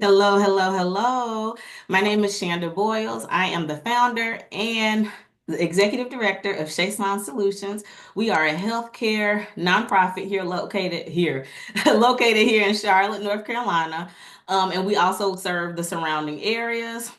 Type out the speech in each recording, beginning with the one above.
Hello, hello, hello. My name is Shanda Boyles. I am the founder and the executive director of Shea Salon Solutions. We are a healthcare nonprofit located here in Charlotte, North Carolina. And we also serve the surrounding areas.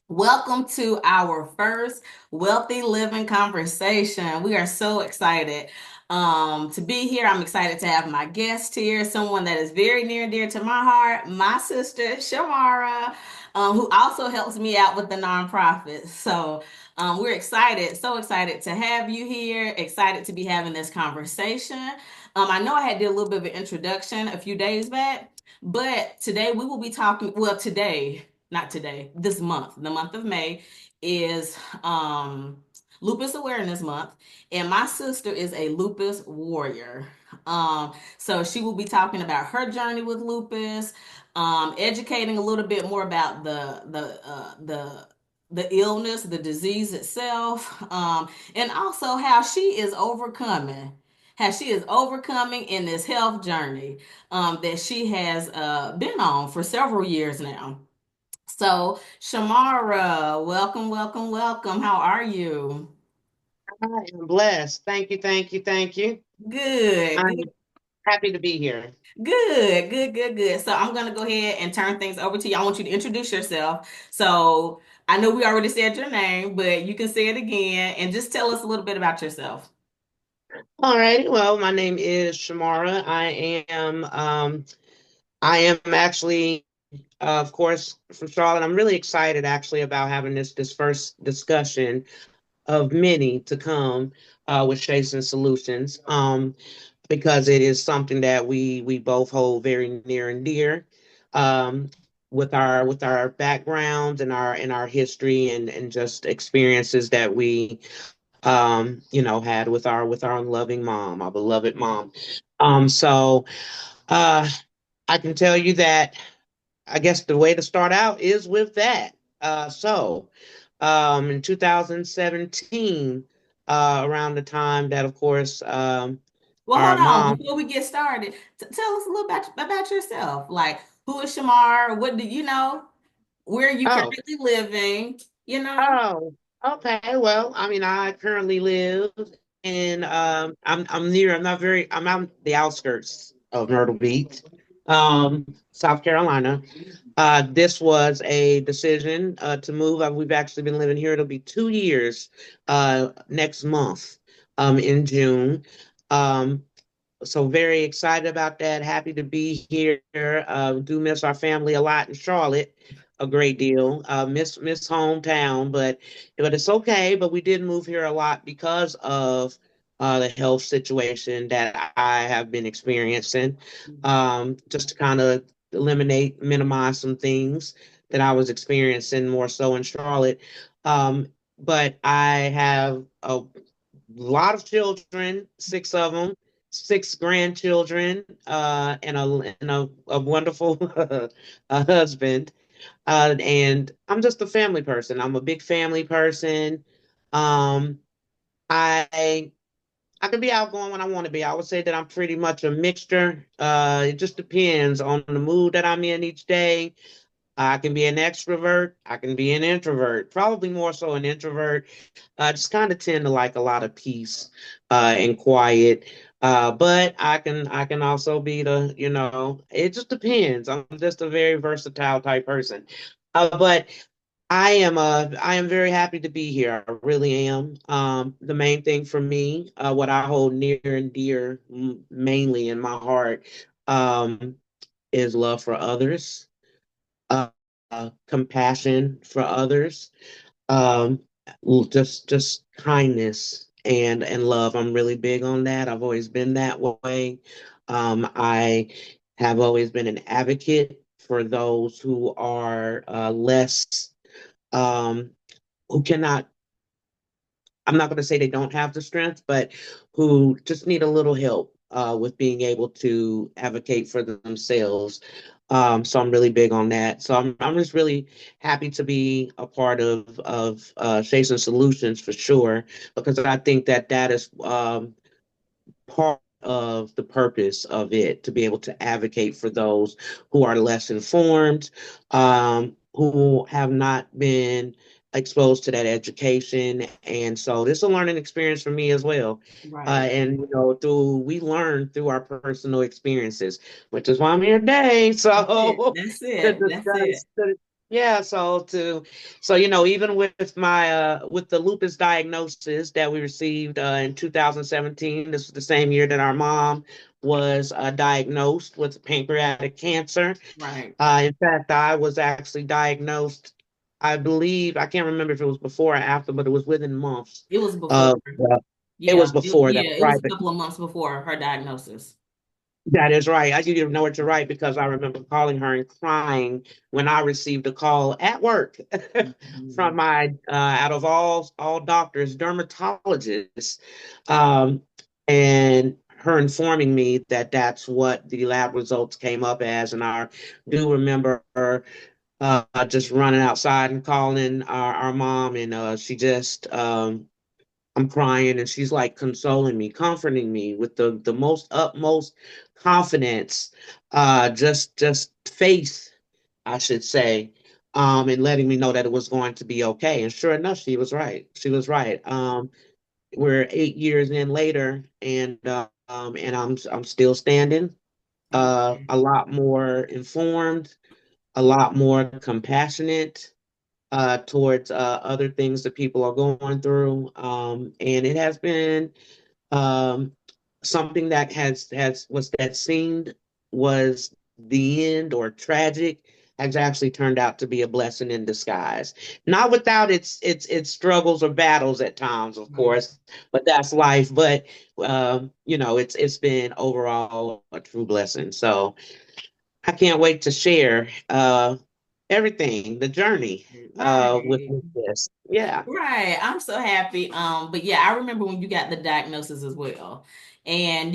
Welcome to our first Wealthy Living conversation. We are so excited to be here. I'm excited to have my guest here, someone that is very near and dear to my heart, my sister, Shamara, who also helps me out with the nonprofit. So we're excited, so excited to have you here, excited to be having this conversation. I know I had did a little bit of an introduction a few days back, but today we will be talking, well, today not today, this month, the month of May is Lupus Awareness Month, and my sister is a lupus warrior. So she will be talking about her journey with lupus, educating a little bit more about the illness, the disease itself, and also how she is overcoming. How she is overcoming in this health journey that she has been on for several years now. So, Shamara, welcome, welcome, welcome. How are you? I am blessed. Thank you, thank you, thank you. Good, I'm good, happy to be here. good, good, good, good. So, I'm going to go ahead and turn things over to you. I want you to introduce yourself. So, I know we already said your name, but you can say it again and just tell us a little bit about yourself. All righty. Well, my name is Shamara. I am actually, of course, from Charlotte. I'm really excited actually about having this first discussion of many to come with Chasing Solutions. Because it is something that we both hold very near and dear. Um, with our backgrounds and our history and just experiences that we had with our loving mom, our beloved mom. So uh I can tell you that I guess the way to start out is with that. In 2017, around the time that of course Well, our hold on. mom. Before we get started, tell us a little about yourself. Like, who is Shamar? What do you know? Where are you Oh, currently living? You know? oh, okay. Well, I mean, I currently live in I'm on the outskirts of Myrtle Beach, South Carolina. This was a decision to move. We've actually been living here. It'll be 2 years next month, in June. Um, so very excited about that. Happy to be here. Do miss our family a lot in Charlotte, a great deal. Miss hometown, but it's okay. But we did move here a lot because of the health situation that I have been experiencing. Just to kind of minimize some things that I was experiencing more so in Charlotte. But I have a lot of children, six of them, six grandchildren, and a wonderful husband. And I'm just a family person. I'm a big family person. Um, I I can be outgoing when I want to be. I would say that I'm pretty much a mixture. It just depends on the mood that I'm in each day. I can be an extrovert. I can be an introvert. Probably more so an introvert. I just kind of tend to like a lot of peace and quiet. But I can also be it just depends. I'm just a very versatile type person. But I am very happy to be here. I really am. The main thing for me, what I hold near and dear, mainly in my heart, um, is love for others, uh, compassion for others, um, just kindness and love. I'm really big on that. I've always been that way. I have always been an advocate for those who are less, um, who cannot. I'm not going to say they don't have the strength, but who just need a little help with being able to advocate for themselves. So I'm really big on that. So I'm just really happy to be a part of Chasing Solutions for sure, because I think that that is part of the purpose of it, to be able to advocate for those who are less informed, who have not been exposed to that education. And so this is a learning experience for me as well. Right. And through we learn through our personal experiences, which is why I'm here today. That's it. So That's to it. That's it. discuss, yeah. So even with my with the lupus diagnosis that we received in 2017, this was the same year that our mom was diagnosed with pancreatic cancer. Right. In fact, I was actually diagnosed, I believe, I can't remember if it was before or after, but it was within months It was before. of, it Yeah. was before, that's Yeah. It was right. a couple of months before her diagnosis. That is right. I didn't even know what you're right because I remember calling her and crying when I received a call at work Mhm. from my out of all doctors, dermatologists, um, and her informing me that that's what the lab results came up as. And I do remember her just running outside and calling our mom, and she just I'm crying, and she's like consoling me, comforting me with the most utmost confidence, just faith, I should say, and letting me know that it was going to be okay. And sure enough, she was right. She was right. We're 8 years in later, and I'm still standing, Amen. a lot more informed, a lot more compassionate towards other things that people are going through. And it has been um, something that has was that seemed was the end or tragic has actually turned out to be a blessing in disguise. Not without its struggles or battles at times, of Right. course, but that's life. But it's been overall a true blessing. So I can't wait to share everything, the journey Right. with this. Yeah. Right. I'm so happy. But yeah, I remember when you got the diagnosis as well. And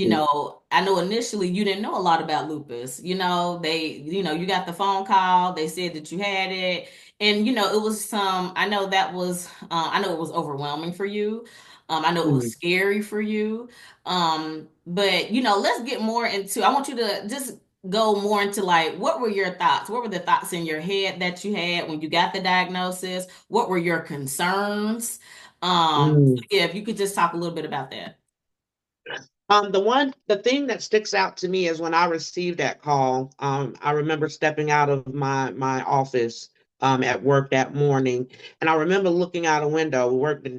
I know initially you didn't know a lot about lupus. You got the phone call, they said that you had it. And it was I know that was I know it was overwhelming for you. I know it was Mhm. scary for you. But let's get more into I want you to just go more into like what were your thoughts? What were the thoughts in your head that you had when you got the diagnosis? What were your concerns? So Mm. yeah, if you could just talk a little bit about that. The thing that sticks out to me is when I received that call. I remember stepping out of my office at work that morning, and I remember looking out a window. I worked in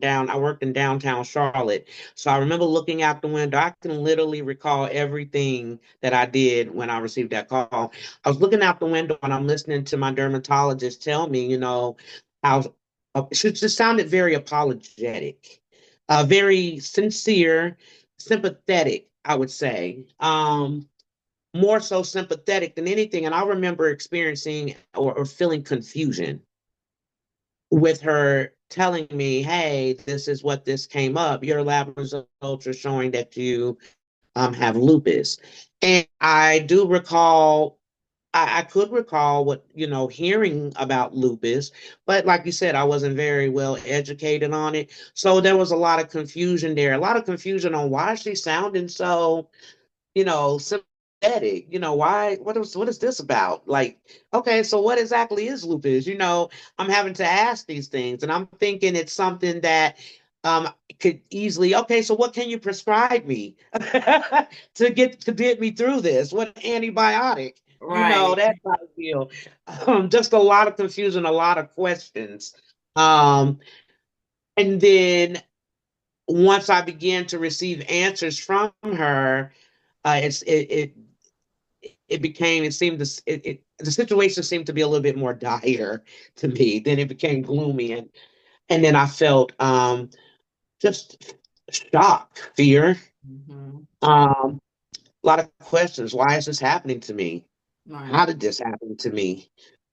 downtown Charlotte, so I remember looking out the window. I can literally recall everything that I did when I received that call. I was looking out the window and I'm listening to my dermatologist tell me, how she just sounded very apologetic, very sincere, sympathetic, I would say. More so sympathetic than anything. And I remember experiencing or feeling confusion with her telling me, hey, this is what this came up. Your lab results are showing that you have lupus. And I do recall, I could recall what, hearing about lupus, but like you said, I wasn't very well educated on it. So there was a lot of confusion there, a lot of confusion on why she's sounding so sympathetic. What is this about? Like, okay, so what exactly is lupus? I'm having to ask these things, and I'm thinking it's something that um could easily, okay, so what can you prescribe me to get me through this? What antibiotic? Right. That type of deal. Just a lot of confusion, a lot of questions. Um, and then once I began to receive answers from her, it became it seemed this the situation seemed to be a little bit more dire to me. Then it became gloomy, and then I felt just shock, fear, Hmm. a lot of questions. Why is this happening to me? Right. How did this happen to me?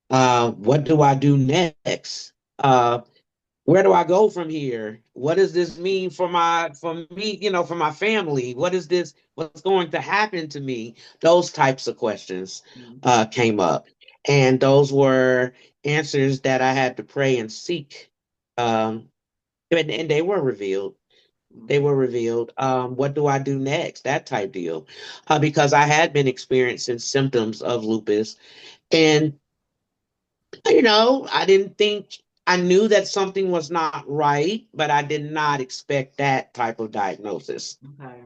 What do I do next? Where do I go from here? What does this mean for me, for my family? What's going to happen to me? Those types of questions came up. And those were answers that I had to pray and seek. Um, and they were revealed. They were revealed. What do I do next? That type deal. Because I had been experiencing symptoms of lupus. And, I didn't think, I knew that something was not right, but I did not expect that type of diagnosis. Okay.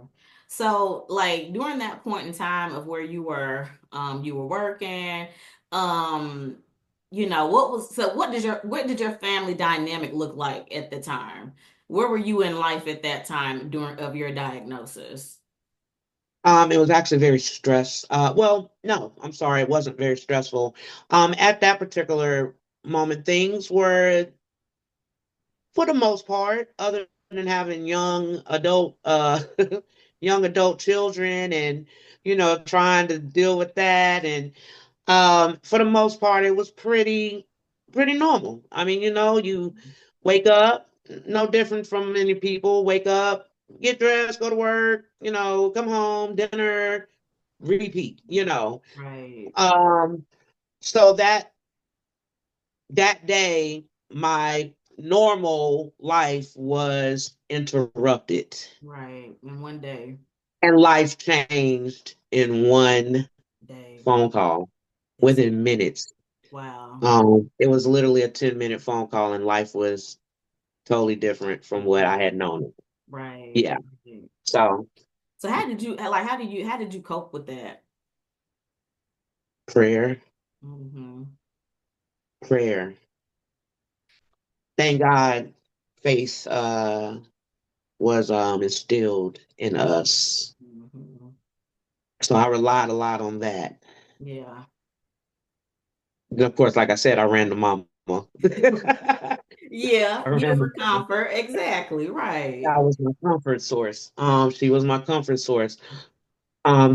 So, like during that point in time of where you were working, um, what did your family dynamic look like at the time? Where were you in life at that time during of your diagnosis? It was actually very stress. Well, no, I'm sorry, it wasn't very stressful. At that particular moment, things were, for the most part, other than having young adult children, and trying to deal with that, and for the most part, it was pretty normal. I mean, you wake up, no different from many people. Wake up, get dressed, go to work, come home, dinner, repeat. Right, Um, so that day, my normal life was interrupted, right. In one day, and life changed in one day. phone call That's within minutes. wow. It was literally a 10-minute phone call, and life was totally different from what I had known. Right. Yeah. Right. So So how did you cope with that? prayer, Hmm. prayer. Thank God faith was instilled in us. Hmm. So I relied a lot on that. Yeah. And of course, like I said, I ran to mama. I Yeah, yeah, ran to for mama. comfort. Exactly. Right. That was my comfort source. She was my comfort source.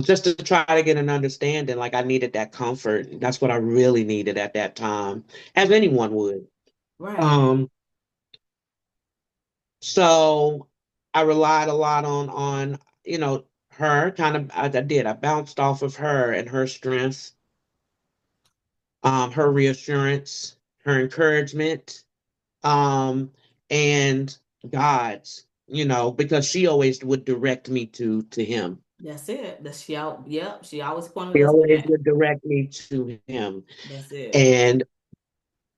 Just to try to get an understanding, like I needed that comfort. That's what I really needed at that time, as anyone would. Right. Um, so I relied a lot on her. Kind of, I did. I bounced off of her and her strength, her reassurance, her encouragement, um, and God's. Because she always would direct me to Him. That's it. Yep. She always pointed She us always back. would direct me to Him, That's it. and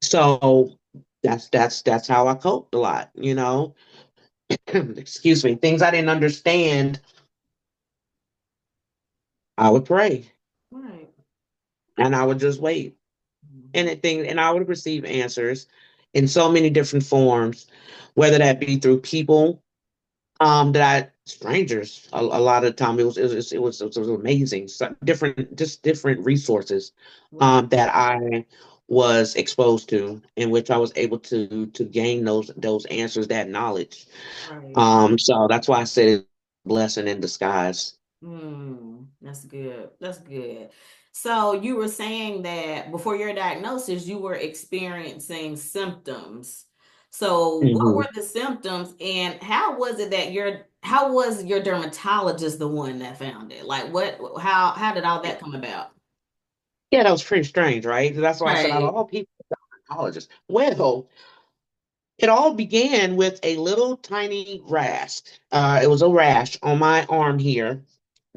so that's how I coped a lot. Excuse me. Things I didn't understand, I would pray Right. and I would just wait. Mhm. And I would receive answers in so many different forms, whether that be through people, that I strangers a lot of the time. It was amazing. So different resources Right. that I was exposed to, in which I was able to gain those answers, that knowledge. Right. So that's why I said it's a blessing in disguise. That's good. That's good. So you were saying that before your diagnosis, you were experiencing symptoms. So what Hmm. were the symptoms and how was your dermatologist the one that found it? Like how did all that come about? Yeah, that was pretty strange, right? That's why I said out of Right. all people, gynecologist. Well, it all began with a little tiny rash. It was a rash on my arm here.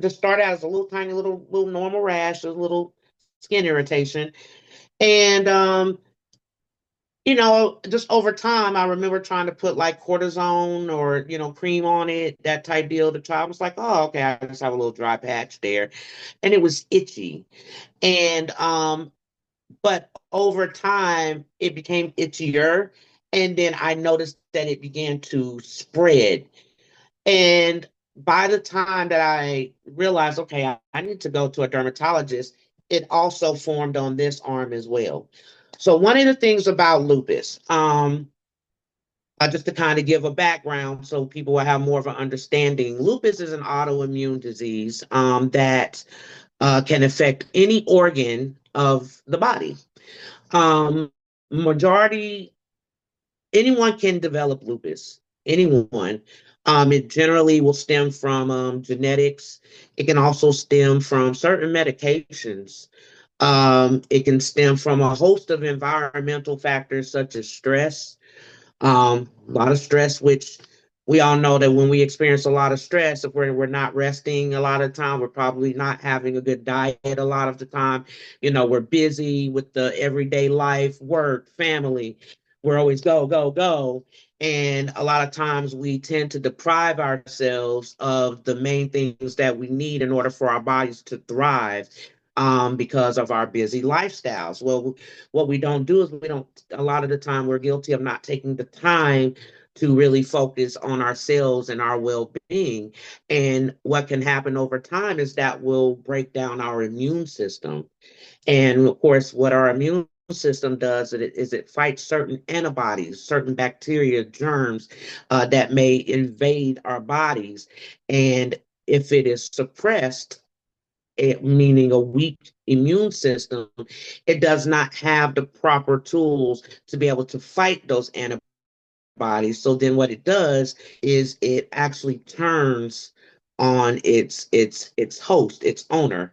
Just started out as a little tiny little normal rash, a little skin irritation. And just over time, I remember trying to put like cortisone or cream on it, that type deal to try. I was like, oh, okay, I just have a little dry patch there. And it was itchy. And but over time it became itchier, and then I noticed that it began to spread. And by the time that I realized, okay, I need to go to a dermatologist, it also formed on this arm as well. So one of the things about lupus, just to kind of give a background so people will have more of an understanding, lupus is an autoimmune disease that can affect any organ of the body. Um, Majority, anyone can develop lupus. Anyone. It generally will stem from genetics. It can also stem from certain medications. It can stem from a host of environmental factors such as stress, a lot of stress, which We all know that when we experience a lot of stress, if we're not resting a lot of the time, we're probably not having a good diet a lot of the time. We're busy with the everyday life, work, family. We're always go, go, go. And a lot of times we tend to deprive ourselves of the main things that we need in order for our bodies to thrive, because of our busy lifestyles. Well, what we don't do is a lot of the time, we're guilty of not taking the time to really focus on ourselves and our well-being. And what can happen over time is that will break down our immune system. And of course, what our immune system does is it fights certain antibodies, certain bacteria, germs, that may invade our bodies. And if it is suppressed, meaning a weak immune system, it does not have the proper tools to be able to fight those antibodies. So then what it does is it actually turns on its host, its owner.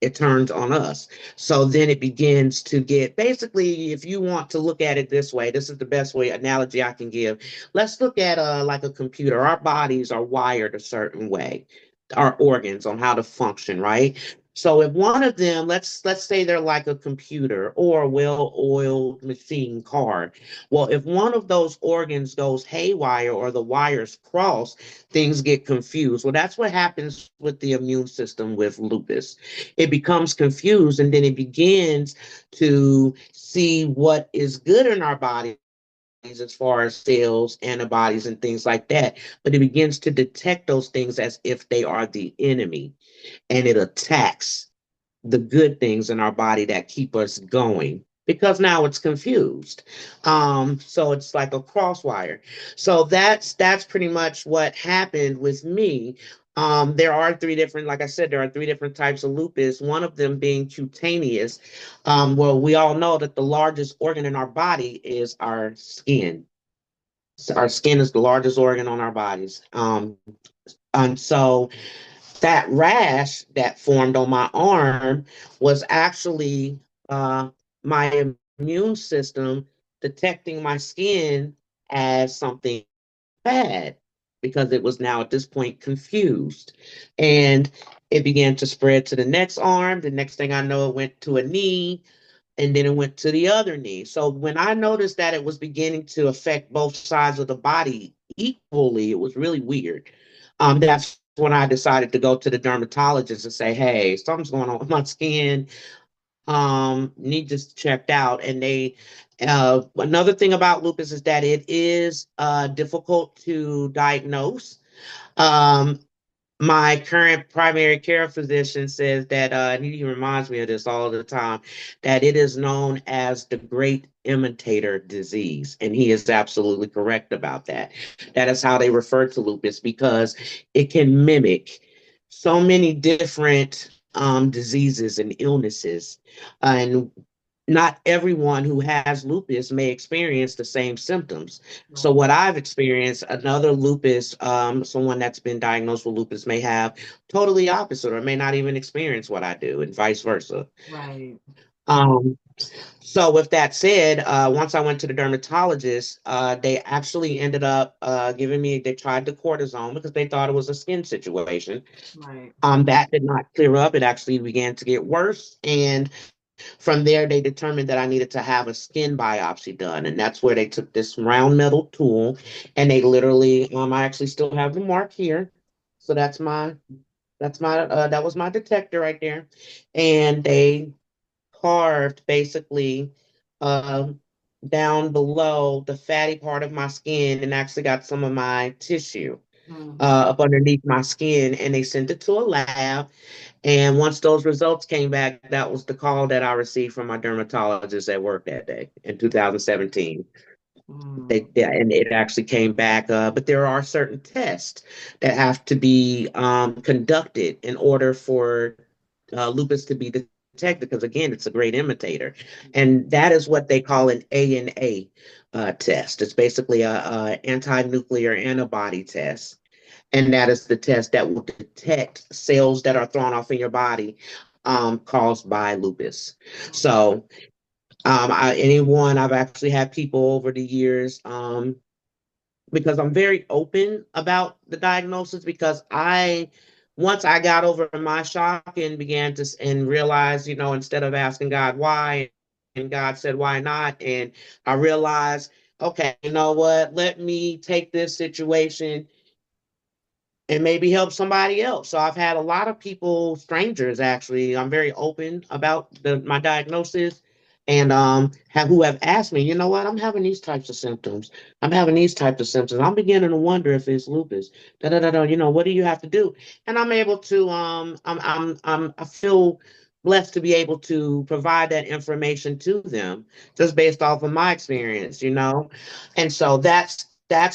It turns on us. So then it begins to get, basically, if you want to look at it this way, this is the best way analogy I can give. Let's look at like a computer. Our bodies are wired a certain way, our organs on how to function, right? So if one of them, let's say they're like a computer or a well-oiled machine car. Well, if one of those organs goes haywire or the wires cross, things get confused. Well, that's what happens with the immune system with lupus. It becomes confused, and then it begins to see what is good in our bodies as far as cells, antibodies, and things like that. But it begins to detect those things as if they are the enemy, and it attacks the good things in our body that keep us going, because now it's confused. So it's like a crosswire. So that's pretty much what happened with me. There are three different, like I said, there are three different types of lupus, one of them being cutaneous. Well, we all know that the largest organ in our body is our skin. So our skin is the largest organ on our bodies. And so that rash that formed on my arm was actually, my immune system detecting my skin as something bad, because it was now at this point confused. And it began to spread to the next arm. The next thing I know, it went to a knee, and then it went to the other knee. So when I noticed that it was beginning to affect both sides of the body equally, it was really weird. That's when I decided to go to the dermatologist and say, "Hey, something's going on with my skin. Need this checked out." And they, another thing about lupus is that it is difficult to diagnose. Um, my current primary care physician says that, and he reminds me of this all the time, that it is known as the great imitator disease. And he is absolutely correct about that. That is how they refer to lupus, because it can mimic so many different diseases and illnesses. And not everyone who has lupus may experience the same symptoms. So Right. what I've experienced, another lupus, someone that's been diagnosed with lupus may have totally opposite, or may not even experience what I do, and vice versa. Right. Um, so with that said, once I went to the dermatologist, they actually ended up giving me, they tried the cortisone because they thought it was a skin situation. Right. That did not clear up. It actually began to get worse. And from there, they determined that I needed to have a skin biopsy done. And that's where they took this round metal tool, and they literally, I actually still have the mark here. So that was my detector right there. And they carved basically, um, down below the fatty part of my skin, and actually got some of my tissue Mm-hmm. up underneath my skin. And they sent it to a lab, and once those results came back, that was the call that I received from my dermatologist at work that day in 2017. Mm. And it actually came back. But there are certain tests that have to be conducted in order for lupus to be detected. Because again, it's a great imitator, and that is what they call an ANA test. It's basically a anti-nuclear antibody test, and that is the test that will detect cells that are thrown off in your body, caused by lupus. So, I've actually had people over the years, because I'm very open about the diagnosis because once I got over my shock and began to and realized, instead of asking God why, and God said why not, and I realized, okay, you know what? Let me take this situation and maybe help somebody else. So I've had a lot of people, strangers actually. I'm very open about my diagnosis, and who have asked me, you know what, I'm having these types of symptoms. I'm having these types of symptoms. I'm beginning to wonder if it's lupus. Da da da da. What do you have to do? And I'm able to I feel blessed to be able to provide that information to them just based off of my experience. And so that's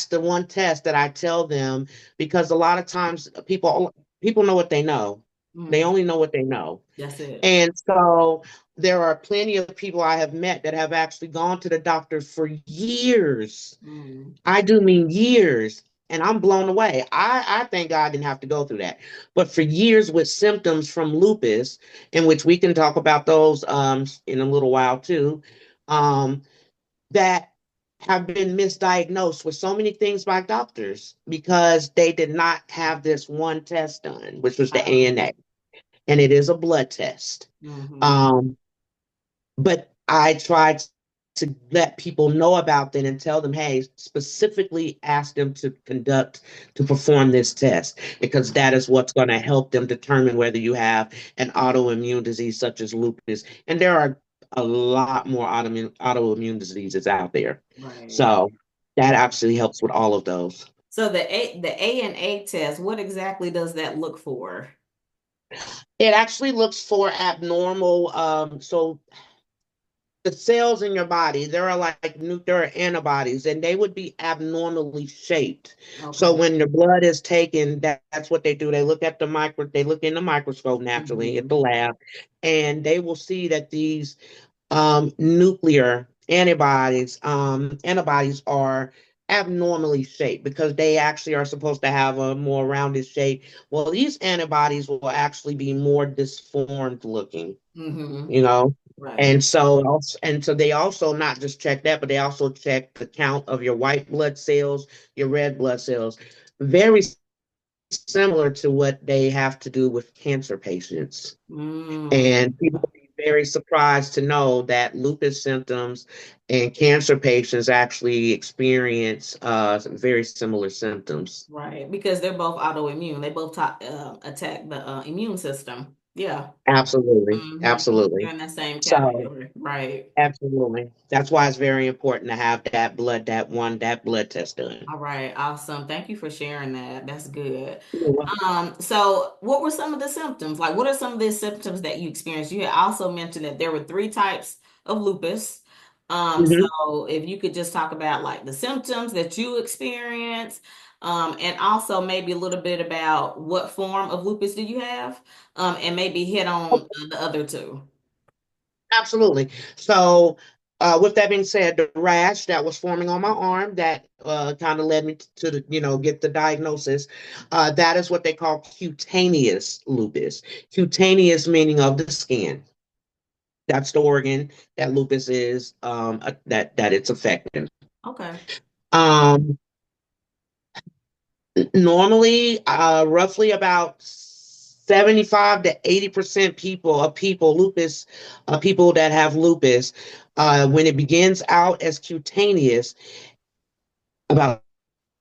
the one test that I tell them, because a lot of times people know what they know. They Mm, only know what they know. that's it. And so there are plenty of people I have met that have actually gone to the doctor for years. Mm, I do mean years. And I'm blown away. I thank God I didn't have to go through that. But for years with symptoms from lupus, in which we can talk about those in a little while too, um, that have been misdiagnosed with so many things by doctors because they did not have this one test done, which was the wow. ANA, and it is a blood test. Hmm. Um, but I tried to let people know about that and tell them, hey, specifically ask them to perform this test, because that is what's going to help them determine whether you have an autoimmune disease such as lupus. And there are a lot more autoimmune diseases out there. Right. So that actually helps with all of those. So the A and A test, what exactly does that look for? It actually looks for abnormal, so the cells in your body, there are like nuclear antibodies, and they would be abnormally shaped. So Okay. when the blood is taken, that's what they do. They look in the microscope naturally at Hmm. the lab, and they will see that these nuclear antibodies are abnormally shaped because they actually are supposed to have a more rounded shape. Well, these antibodies will actually be more disformed looking, Hmm. you know. Right. And so they also not just check that, but they also check the count of your white blood cells, your red blood cells. Very similar to what they have to do with cancer patients. Mm. And people will be very surprised to know that lupus symptoms and cancer patients actually experience some very similar symptoms. Right. Because they're both autoimmune. They both attack the immune system. Yeah. Absolutely. Hmm. They're Absolutely. in that same So category. Right. absolutely. That's why it's very important to have that blood test done. All right. Awesome. Thank you for sharing that. That's good. You're welcome. So what were some of the symptoms? Like, what are some of the symptoms that you experienced? You had also mentioned that there were three types of lupus. Mhm. So if you could just talk about like the symptoms that you experienced, and also maybe a little bit about what form of lupus do you have, and maybe hit on the other two. Absolutely. So, with that being said, the rash that was forming on my arm that kind of led me to get the diagnosis. That is what they call cutaneous lupus. Cutaneous meaning of the skin. That's the organ that lupus is that it's affecting. Okay. Um, Normally, roughly about 75 to 80% people lupus, people that have lupus, when it begins out as cutaneous, about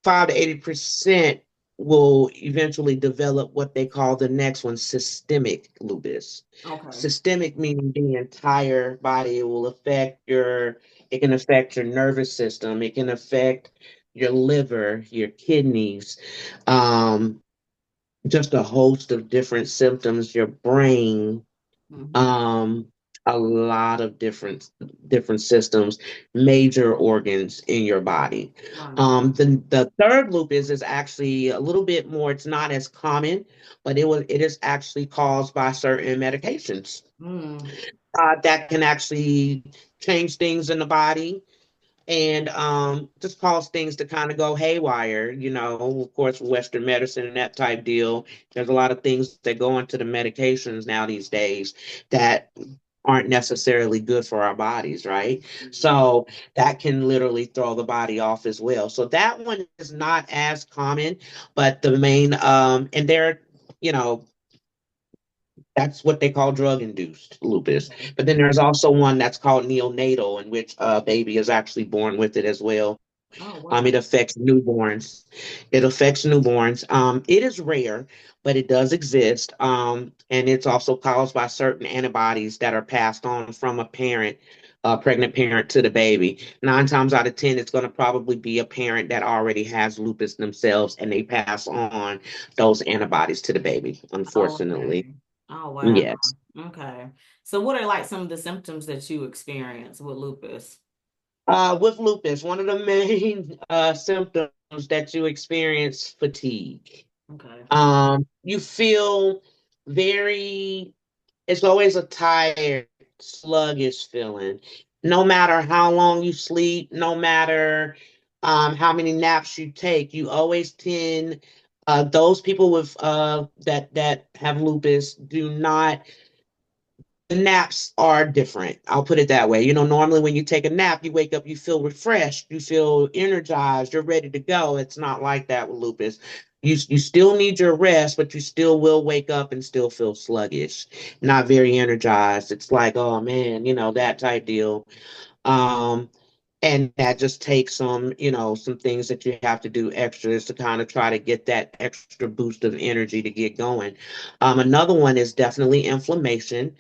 5 to 80% will eventually develop what they call the next one, systemic lupus. Okay. Systemic meaning the entire body. It can affect your nervous system. It can affect your liver, your kidneys, um, just a host of different symptoms, your brain, Hmm. um, a lot of different systems, major organs in your body. Right. The third lupus is actually a little bit more. It's not as common, but it is actually caused by certain medications Mm. that can actually change things in the body and just cause things to kind of go haywire. Of course, Western medicine and that type deal. There's a lot of things that go into the medications now these days that aren't necessarily good for our bodies, right? So that can literally throw the body off as well. So that one is not as common, but the main and they're, you know, that's what they call drug induced lupus. Okay. But then there's also one that's called neonatal, in which a baby is actually born with it as well. Oh, It wow. affects newborns. It affects newborns. It is rare, but it does exist. And it's also caused by certain antibodies that are passed on from a parent, a pregnant parent to the baby. 9 times out of 10, it's going to probably be a parent that already has lupus themselves, and they pass on those antibodies to the baby, Oh, unfortunately. okay. Oh, wow. Yes. Okay. So what are like some of the symptoms that you experience with lupus? With lupus, one of the main symptoms that you experience fatigue. Okay. You feel very, it's always a tired, sluggish feeling. No matter how long you sleep, no matter how many naps you take, you always tend, those people with that have lupus do not, the naps are different. I'll put it that way. Normally when you take a nap, you wake up, you feel refreshed, you feel energized, you're ready to go. It's not like that with lupus. You still need your rest, but you still will wake up and still feel sluggish, not very energized. It's like, oh man, that type deal. Um, and that just takes some things that you have to do extras to kind of try to get that extra boost of energy to get going. Another one is definitely inflammation.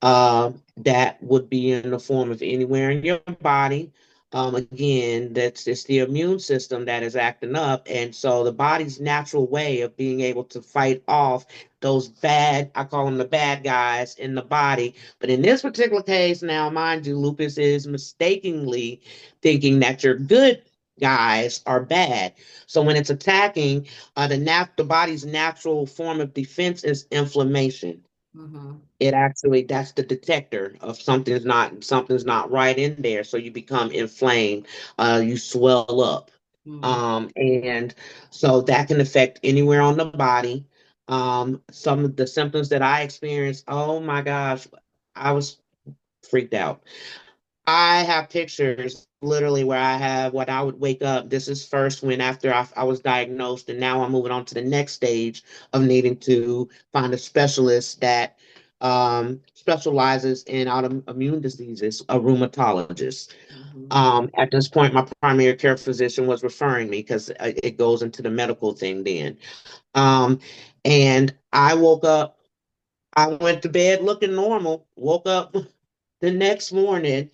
That would be in the form of anywhere in your body. Again, that's it's the immune system that is acting up, and so the body's natural way of being able to fight off those bad, I call them the bad guys in the body. But in this particular case, now mind you, lupus is mistakenly thinking that your good guys are bad. So when it's attacking, the body's natural form of defense is inflammation. Mm-hmm. It actually, that's the detector of something's not right in there, so you become inflamed. You swell up. Mm-hmm. And so that can affect anywhere on the body. Some of the symptoms that I experienced, oh my gosh, I was freaked out. I have pictures literally where I have what I would wake up. This is first when after I was diagnosed, and now I'm moving on to the next stage of needing to find a specialist that specializes in autoimmune diseases, a rheumatologist. Mm-hmm. At this point, my primary care physician was referring me because it goes into the medical thing then. Um, and I woke up, I went to bed looking normal, woke up the next morning,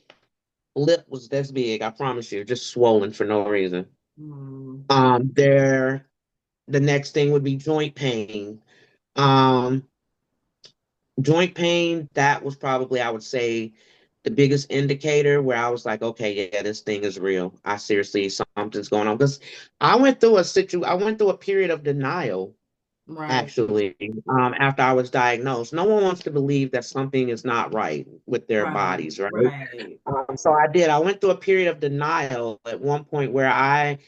lip was this big, I promise you, just swollen for no reason. Mm-hmm. There, the next thing would be joint pain. Um, Joint pain, that was probably, I would say, the biggest indicator where I was like, okay, yeah, this thing is real. I seriously, something's going on. Because I went through a period of denial, Right. actually, after I was diagnosed. No one wants to believe that something is not right with their Right. bodies, right? Right. So I did. I went through a period of denial at one point where I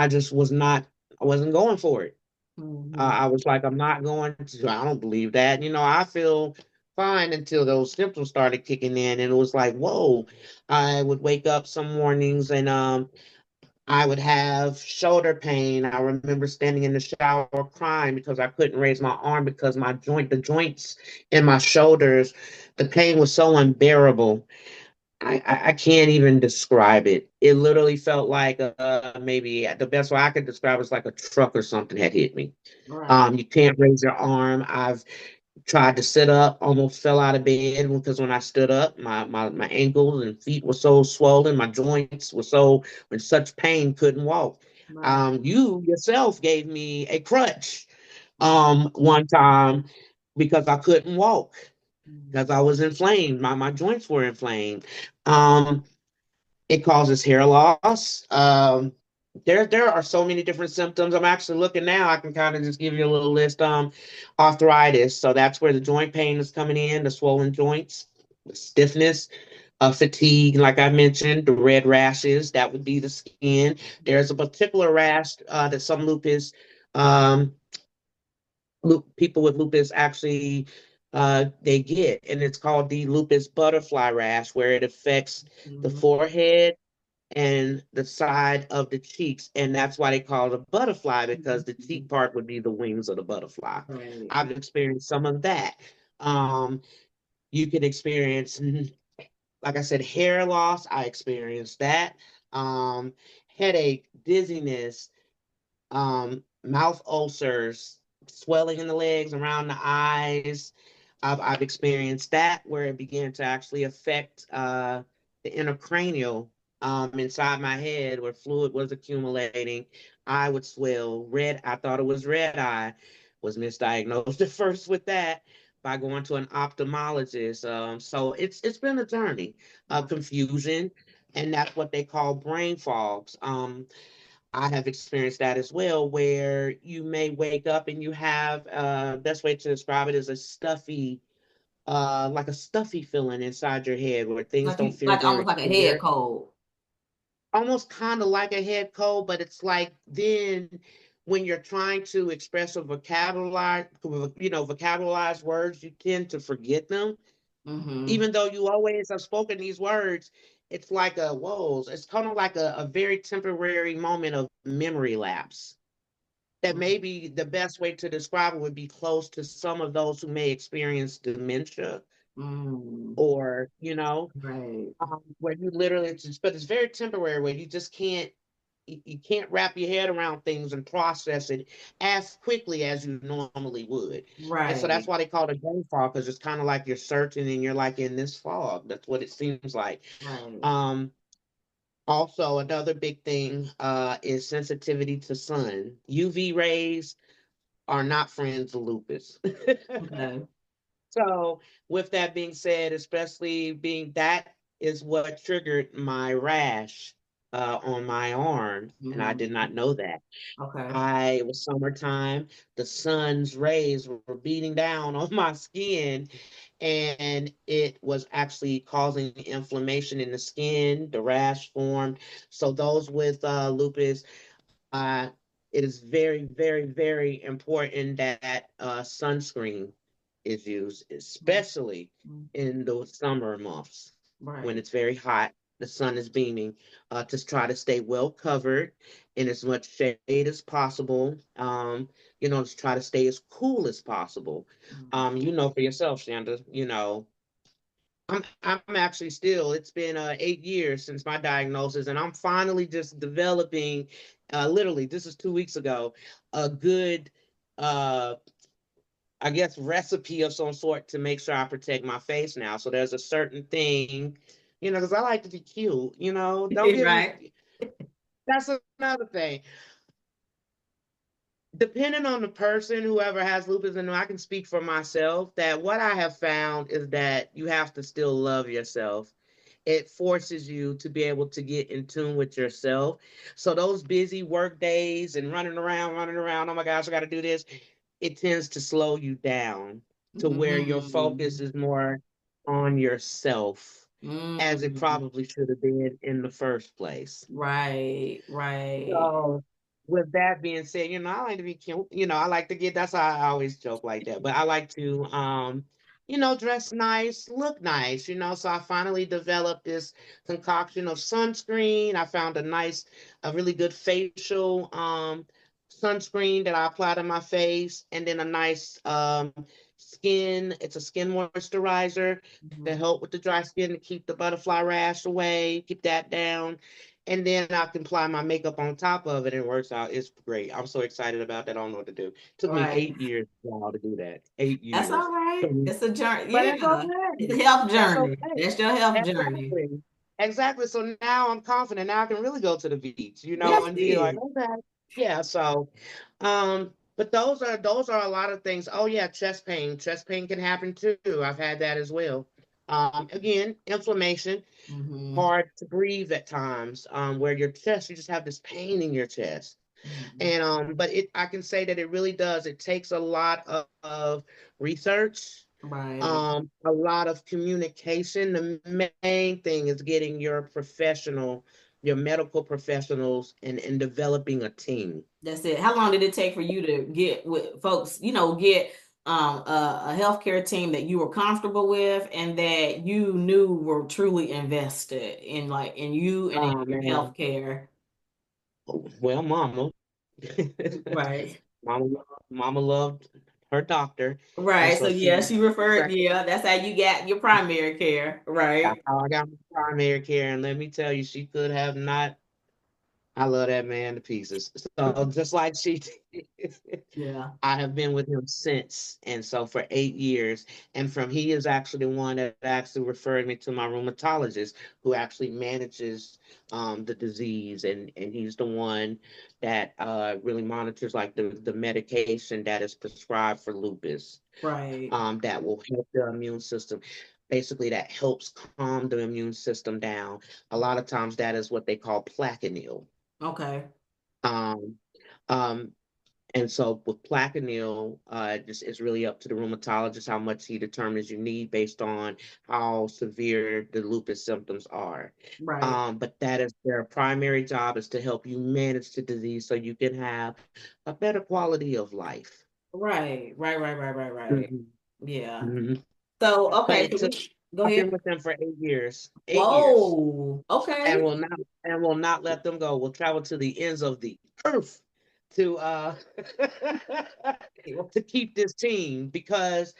just I wasn't going for it. Mm-hmm. I was like, I'm not going to, I don't believe that. I feel fine until those symptoms started kicking in. And it was like, whoa, I would wake up some mornings and I would have shoulder pain. I remember standing in the shower crying because I couldn't raise my arm because the joints in my shoulders, the pain was so unbearable. I can't even describe it. It literally felt like maybe the best way I could describe it is like a truck or something had hit me. Right. You can't raise your arm. I've tried to sit up, almost fell out of bed because when I stood up, my ankles and feet were so swollen, my joints were so in such pain, couldn't walk. Right. You yourself gave me a crutch Mm-hmm. one time because I couldn't walk Mm-hmm. because I was inflamed. My joints were inflamed. Um, it causes hair loss. There are so many different symptoms. I'm actually looking now. I can kind of just give you a little list. Arthritis. So that's where the joint pain is coming in, the swollen joints, the stiffness, fatigue, like I mentioned, the red rashes. That would be the skin. There's a particular rash that some um, people with lupus actually they get, and it's called the lupus butterfly rash, where it affects the Mhm. forehead and the side of the cheeks, and that's why they call it a butterfly because the cheek part would be the wings of the butterfly. Right. I've experienced some of that. Um, you can experience, like I said, hair loss. I experienced that. Um, Headache, dizziness, mouth ulcers, swelling in the legs, around the eyes. I've experienced that where it began to actually affect the intracranial inside my head where fluid was accumulating. I would swell. I thought it was red eye. Was misdiagnosed at first with that by going to an ophthalmologist. So it's been a journey of confusion, and that's what they call brain fogs. I have experienced that as well, where you may wake up and you have best way to describe it is a stuffy, like a stuffy feeling inside your head where things Like don't you, feel like almost very like a head clear. cold. Almost kind of like a head cold, but it's like then when you're trying to express a vocabularize words, you tend to forget them. Mm-hmm. Even though you always have spoken these words, it's like a whoa, it's kind of like a very temporary moment of memory lapse that maybe the best way to describe it would be close to some of those who may experience dementia Mm-hmm. or, Right. where you literally just, but it's very temporary where you just can't, you can't wrap your head around things and process it as quickly as you normally would. And so that's Right. why they call it a brain fog because it's kind of like you're searching and you're like in this fog. That's what it seems like. Right. Um, Also, another big thing is sensitivity to sun. UV rays are not friends of lupus. Okay. So, with that being said, especially being that is what triggered my rash on my arm, and I did Mm-hmm. not know that. Okay. It was summertime, the sun's rays were beating down on my skin, and it was actually causing inflammation in the skin. The rash formed. So, those with lupus, uh, it is very, very, very important that sunscreen is used, especially Mm-hmm. in the summer months when Right. it's very hot, the sun is beaming, to try to stay well covered in as much shade as possible, to try to stay as cool as possible. Mm-hmm. For yourself, Shanda, I'm actually still, it's been 8 years since my diagnosis, and I'm finally just developing, literally, this is 2 weeks ago, a good, uh, I guess, recipe of some sort to make sure I protect my face now. So there's a certain thing, because I like to be cute, don't get me, Right. that's another thing. Depending on the person, whoever has lupus, and I can speak for myself, that what I have found is that you have to still love yourself. It forces you to be able to get in tune with yourself. So those busy work days and running around, oh my gosh, I got to do this, it tends to slow you down to where your focus Mm-hmm. is more on yourself as it Mm-hmm. probably should have been in the first place. Right. Right. So, with that being said, I like to be cute. I like to get, that's how I always joke like that. But I like to, dress nice, look nice, So I finally developed this concoction of sunscreen. I found a really good facial sunscreen that I apply to my face, and then a nice it's a skin moisturizer to Mhm. help with the dry skin to keep the butterfly rash away, keep that down, and then I can apply my makeup on top of it and it works out. It's great. I'm so excited about that. I don't know what to do. Took me Right. 8 years now to do that. 8 That's all years. right. It's a journey. But it's Yeah. okay. It's a health That's journey. okay. That's your health journey. Exactly. Exactly. So now I'm confident. Now I can really go to the beach, Yes, and it be like, is. okay. Yeah. So but those are a lot of things. Oh yeah, chest pain. Chest pain can happen too. I've had that as well. Again, inflammation, Mm-hmm. hard to breathe at times, where you just have this pain in your chest. Mm-hmm. And but I can say that it really does. It takes a lot of research, Right. a lot of communication. The main thing is getting your medical professionals, and developing a team. That's it. How long did it take for you to get with folks, get a healthcare team that you were comfortable with and that you knew were truly invested in like in you and in Oh your man. healthcare. Well, mama. Right. Mama loved her doctor. And Right. So so yeah, she she referred, recommended. yeah, that's how you got your primary care, That's right? how I got my primary care. And let me tell you, she could have not. I love that man to pieces. So just like she did, Yeah. I have been with him since. And so for 8 years. And from he is actually the one that actually referred me to my rheumatologist who actually manages the disease. And he's the one that really monitors like the medication that is prescribed for lupus, Right. that will help the immune system. Basically, that helps calm the immune system down. A lot of times that is what they call plaquenil. Okay. Um, um, and so with Plaquenil, just it's really up to the rheumatologist how much he determines you need based on how severe the lupus symptoms are. Right. But that is their primary job is to help you manage the disease so you can have a better quality of life. Right. Right. Right. Right. Right. Right. Mhm, Yeah. mhm. So But okay, it so we took, go I've been ahead. with them for 8 years, 8 years, Whoa. and Okay. will not let them go. We'll travel to the ends of the earth to to keep this team because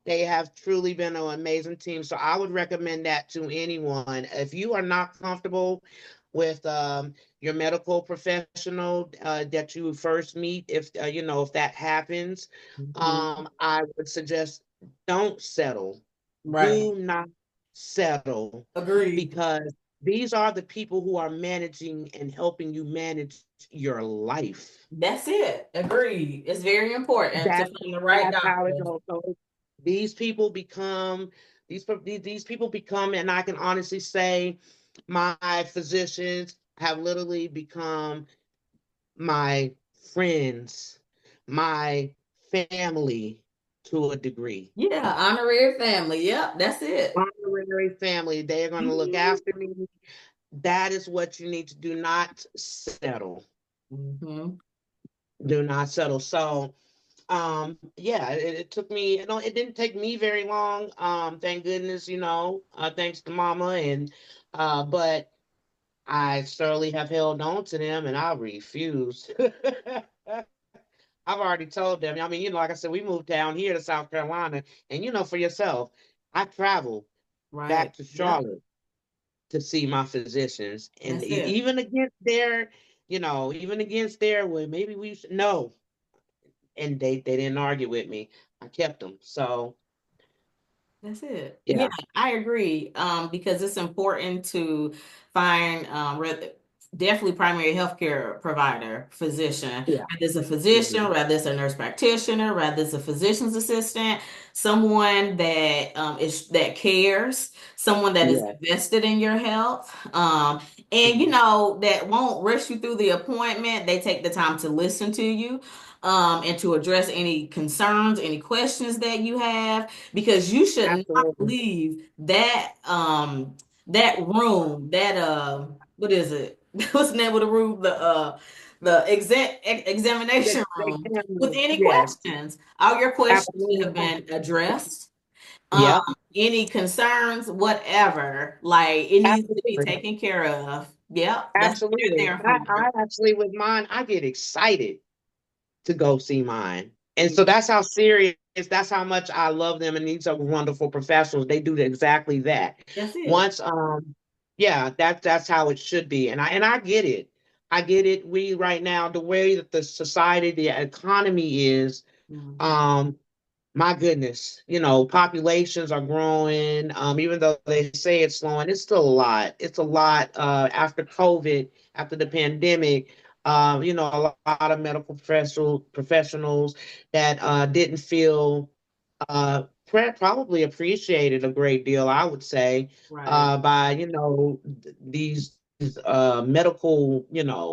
they have truly been an amazing team. So I would recommend that to anyone. If you are not comfortable with your medical professional that you first meet, if if that happens, Mhm. I would suggest don't settle. Right. Do not settle Agreed. because these are the people who are managing and helping you manage your life. That's it. Agreed. It's very important to That find the right that's how it doctor. goes. So these people become these people become, and I can honestly say, my physicians have literally become my friends, my family to a degree. Yeah, honorary family. Yep, that's it. Honorary family. They are going to look Mhm. after me. That is what you need to do. Not settle. Mhm. Do not settle. So yeah, it took me, it didn't take me very long. Thank goodness, thanks to mama and but I certainly have held on to them and I refuse. I've already told them. I mean, like I said, we moved down here to South Carolina, and for yourself, I travel Right. back to Yep. Charlotte to see my physicians, and That's it. even against their well, maybe we should no, and they didn't argue with me. I kept them. So That's it. Yeah, yeah, I agree. Because it's important to find definitely primary healthcare provider, physician, yeah, whether it's a physician, hmm whether it's a nurse practitioner, whether it's a physician's assistant, someone that is that cares, someone that is yeah, invested in your health, and mhm. that won't rush you through the appointment. They take the time to listen to you, and to address any concerns, any questions that you have because you should not Absolutely. leave that room what is it what's the name of the room They, examination they room with can, any yes, questions. All your questions should have absolutely. been addressed. um Yep, any concerns, whatever, like it needs to be absolutely. taken care of. Yep, that's what Absolutely. they're there for. I actually, with mine, I get excited to go see mine. And Yeah, so that's how serious, that's how much I love them. And these are wonderful professionals. They do exactly that. that's it. Once, yeah, that's how it should be. And I get it. I get it. We right now, the way that the society, the economy is, Mhm. um, my goodness, populations are growing. Even though they say it's slowing, it's still a lot. It's a lot after COVID, after the pandemic. A lot of medical professionals that didn't feel probably appreciated a great deal, I would say, Right, by these medical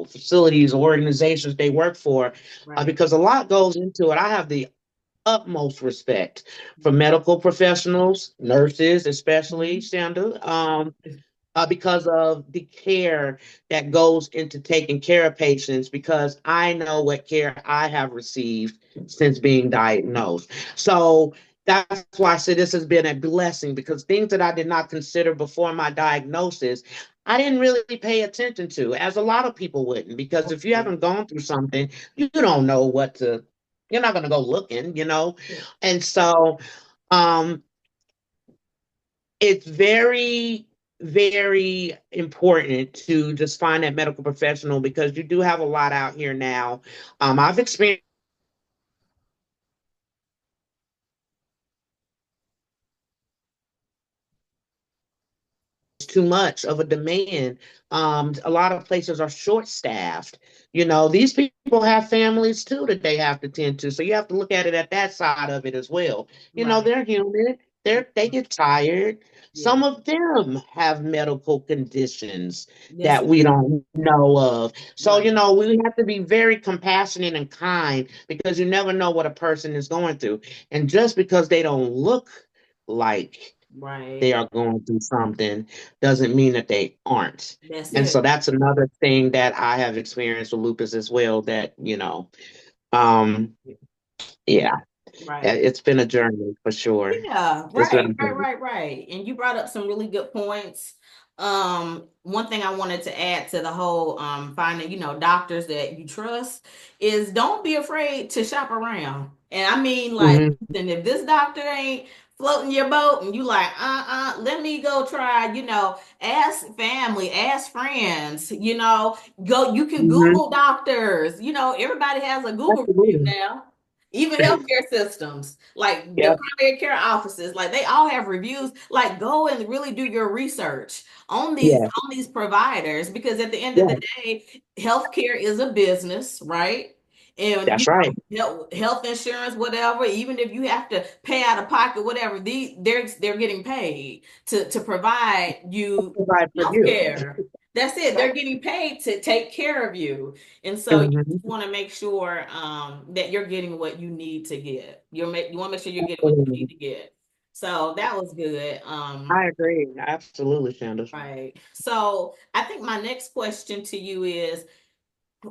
facilities or organizations they work for, right. because a lot goes into it. I have the utmost respect for medical professionals, nurses, especially, Mhm. Shanda. because of the care that goes into taking care of patients, because I know what care I have received since being diagnosed. So that's why I say this has been a blessing, because things that I did not consider before my diagnosis, I didn't really pay attention to, as a lot of people wouldn't, because if you haven't gone through something, you don't know what to, you're not going to go looking. And so, um, it's very, very important to just find that medical professional, because you do have a lot out here now. I've experienced too much of a demand. A lot of places are short staffed. These people have families too that they have to tend to. So you have to look at it at that side of it as well. Right. They're human. They get tired. Yeah. Some of them have medical conditions That's that we don't know of. So, right. we have to be very compassionate and kind, because you never know what a person is going through. And just because they don't look like they Right. are going through something doesn't mean that they aren't. That's And so it. that's another thing that I have experienced with lupus as well, that, um, yeah, Right. it's been a journey for sure. Yeah, It's been right, a right, journey. right, right. And you brought up some really good points. One thing I wanted to add to the whole finding, doctors that you trust is don't be afraid to shop around. And I mean, like, Hmm. listen, if this doctor ain't floating your boat and you like, let me go try, ask family, ask friends, go, you can Hmm. Google doctors, everybody has a Google review Absolutely. now. Even healthcare systems, like the Yeah. primary care offices, like they all have reviews. Like go and really do your research on these Yeah. on these providers, because at the end of the Yeah. day, healthcare is a business, right? And That's right. health insurance, whatever, even if you have to pay out of pocket, whatever, they're getting paid to provide you Provide for health you. care. That's it. They're getting paid to take care of you. And so you Hmm. just want to make sure that you're getting what you need to get. You want to make sure you're getting what you need to get. So that was good. I agree. Absolutely, Shandra. Right. So I think my next question to you is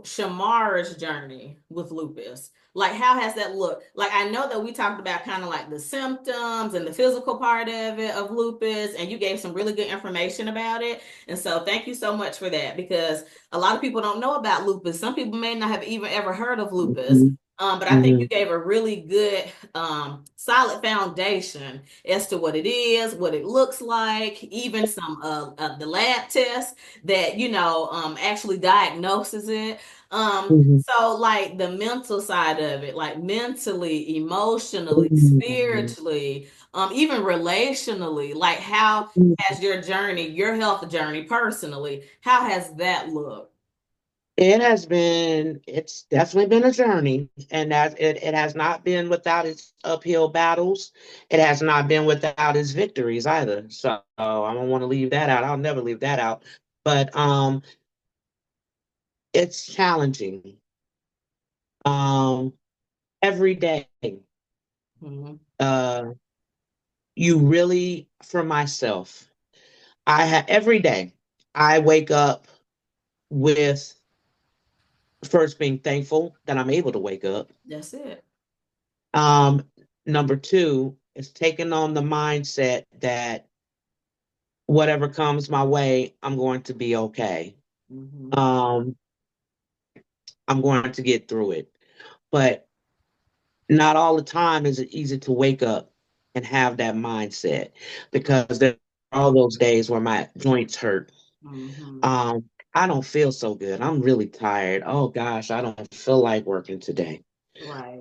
Shamar's journey with lupus. Like, how has that looked? Like, I know that we talked about kind of like the symptoms and the physical part of it of lupus, and you gave some really good information about it. And so, thank you so much for that, because a lot of people don't know about lupus. Some people may not have even ever heard of lupus. Hmm. But I think Hmm. you gave a really good, solid foundation as to what it is, what it looks like, even some the lab tests that actually diagnoses it. Hmm. So like the mental side of it, like mentally, emotionally, Hmm. spiritually, even relationally, like how has your journey, your health journey personally, how has that looked? It's definitely been a journey, and it has not been without its uphill battles. It has not been without its victories either. So I don't want to leave that out. I'll never leave that out. But it's challenging. Um, every day, Mhm. uh, you really, for myself, I have every day, I wake up with first being thankful that I'm able to wake up. That's it. Um, Number two is taking on the mindset that whatever comes my way, I'm going to be okay. Hmm. Um, I'm going to get through it. But not all the time is it easy to wake up and have that mindset, because there are all those days where my joints hurt. Hmm. Um, I don't feel so good. I'm really tired. Oh gosh, I don't feel like working today. Right.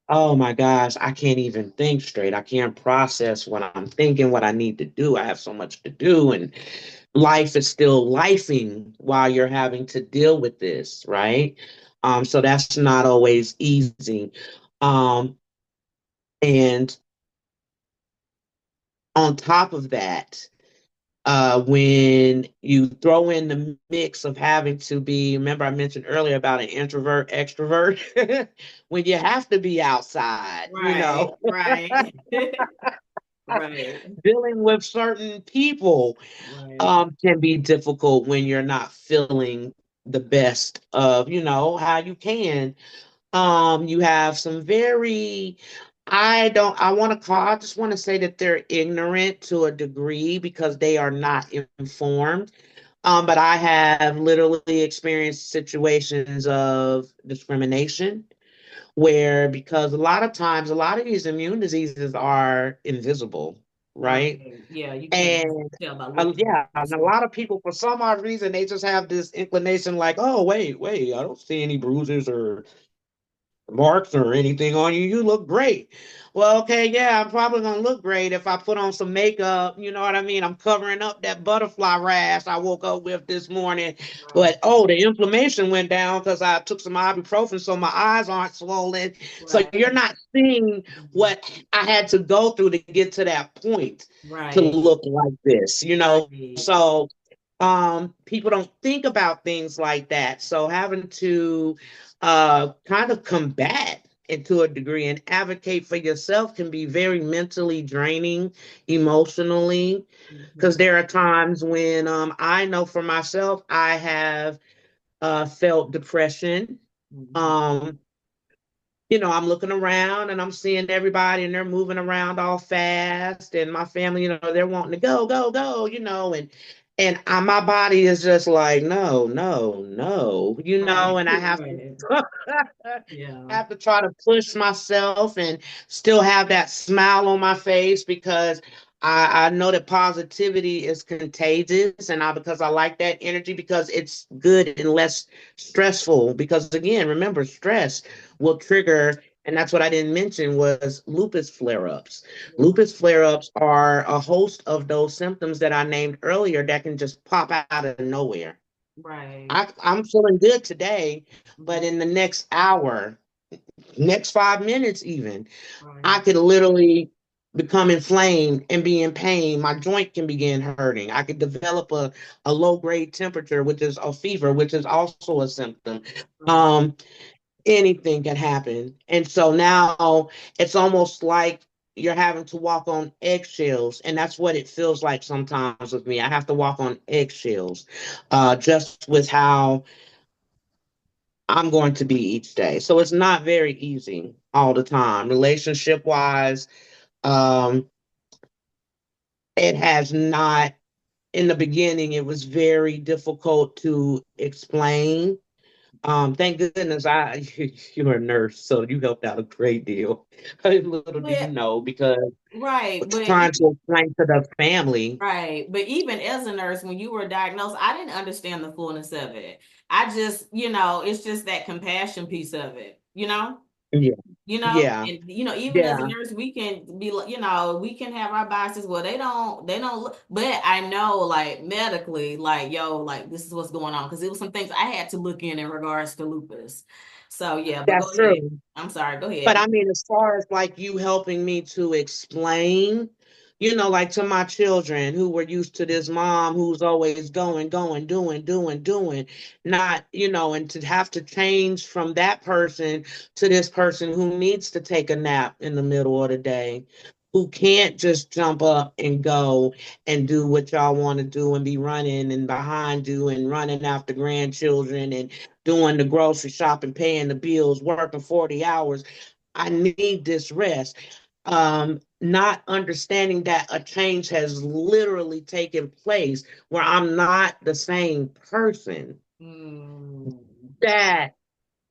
Oh my gosh, I can't even think straight. I can't process what I'm thinking, what I need to do. I have so much to do, and life is still lifing while you're having to deal with this, right? So that's not always easy. Um, and on top of that, when you throw in the mix of having to be, remember I mentioned earlier about an introvert, extrovert, when you have to be outside, Right. Right. Right. Dealing with certain people Right. can be difficult when you're not feeling the best of, how you can. You have some very, I just want to say that they're ignorant to a degree because they are not informed. But I have literally experienced situations of discrimination where, because a lot of times, a lot of these immune diseases are invisible, right? Right. Yeah, you can't And tell by looking at yeah, the and a person. lot of people, for some odd reason, they just have this inclination like, oh, wait, I don't see any bruises or marks or anything on you. You look great. Well, okay, yeah, I'm probably gonna look great if I put on some makeup. You know what I mean? I'm covering up that butterfly rash I woke up with this morning. Right. But oh, the inflammation went down because I took some ibuprofen so my eyes aren't swollen. So Right. you're not seeing what I had to go through to get to that point to Right. look like this, Right. So people don't think about things like that. So having to kind of combat it to a degree and advocate for yourself can be very mentally draining, emotionally, because Mhm. there are times when I know for myself I have felt depression. Mhm. um I'm looking around and I'm seeing everybody and they're moving around all fast, and my family, they're wanting to go, go, go, and my body is just like, no, no, no, Right. and I have Right. to Yeah. have to try to push myself and still have that smile on my face because I know that positivity is contagious, and because I like that energy because it's good and less stressful. Because again, remember, stress will trigger, and that's what I didn't mention was lupus flare-ups. Yeah. Lupus flare-ups are a host of those symptoms that I named earlier that can just pop out of nowhere. Right. I'm feeling good today, but Mhm. in the next hour, next 5 minutes even, I Right. could literally become inflamed and be in pain. My joint can begin hurting. I could develop a low grade temperature, which is a fever, which is also a symptom. Right. Um, Anything can happen. And so now it's almost like you're having to walk on eggshells. And that's what it feels like sometimes with me. I have to walk on eggshells, just with how I'm going to be each day. So it's not very easy all the time. Relationship wise, um, it has not, in the beginning, it was very difficult to explain. Thank goodness you're a nurse, so you helped out a great deal. Little do you But know, because right. trying to explain to the family. Right. But even as a nurse, when you were diagnosed, I didn't understand the fullness of it. I just, it's just that compassion piece of it, Yeah, yeah, and even as a yeah. nurse, we can be like, we can have our biases. Well, they don't look, but I know like medically, like, yo, like this is what's going on. Cause it was some things I had to look in regards to lupus. So yeah, but go That's ahead. true. I'm sorry, go But ahead. I mean, as far as like you helping me to explain, like to my children who were used to this mom who's always going, going, doing, doing, doing, not, and to have to change from that person to this person who needs to take a nap in the middle of the day, who can't just jump up and go and do what y'all want to do and be running and behind you and running after grandchildren and doing the grocery shopping, paying the bills, working 40 hours. I need this rest. Not understanding that a change has literally taken place where I'm not the same person. Mm, That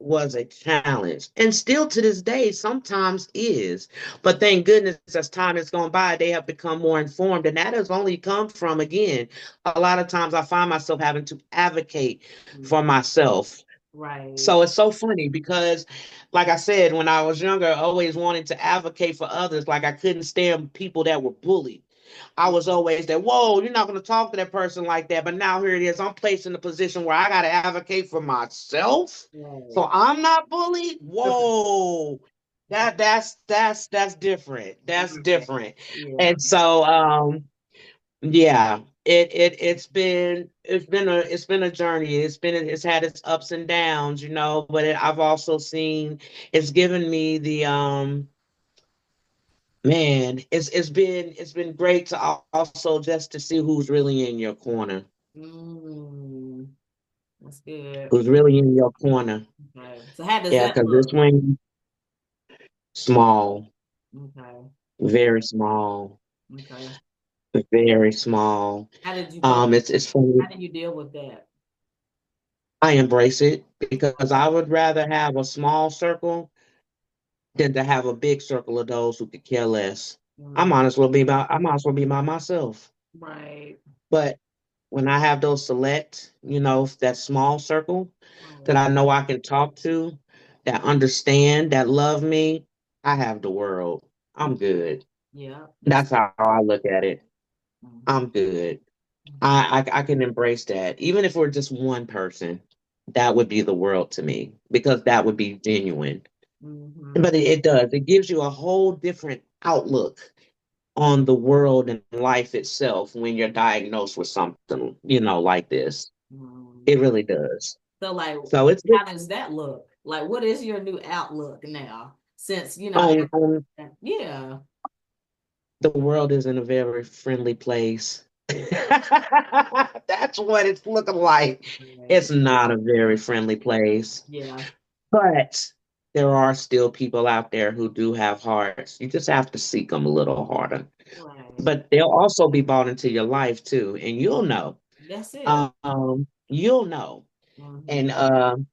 was a challenge. And still to this day, sometimes is. But thank goodness, as time has gone by, they have become more informed. And that has only come from, again, a lot of times I find myself having to advocate for mhm. myself. Right. So it's so funny because, like I said, when I was younger, I always wanted to advocate for others. Like I couldn't stand people that were bullied. I was always that, whoa, you're not going to talk to that person like that. But now here it is. I'm placed in a position where I got to advocate for myself. Right. So I'm not bullied. Whoa. That's different. That's Yeah. different. Yeah. And so yeah, it's been a journey. It's had its ups and downs, but I've also seen it's given me Man, it's been great to also just to see who's really in your corner. Mm, that's good. Who's really in your corner. Okay. So how does Yeah, that because this look? one small, Okay. very small, Okay. very small. How did you deal? It's funny. How do you deal with that? I embrace it because I would rather have a small circle than to have a big circle of those who could care less. Mm, I might as well be by myself. right. But when I have those select, that small circle that Right. I know I can talk to, that understand, that love me, I have the world. I'm Mm, good. yeah, that's That's how I look at it. mhm, I'm good. okay. I can embrace that. Even if we're just one person, that would be the world to me because that would be genuine. Hmm. But it does. It gives you a whole different outlook on the world and life itself when you're diagnosed with something, like this. It really does. So, like, So it's how does that look? Like, what is your new outlook now? Since, yeah, the world is in a very friendly place. That's what it's looking like. right. It's not a very friendly place, Yeah, but there are still people out there who do have hearts. You just have to seek them a little harder. right. But they'll also be brought into your life too, and you'll know. That's it. You'll know, Hmm. and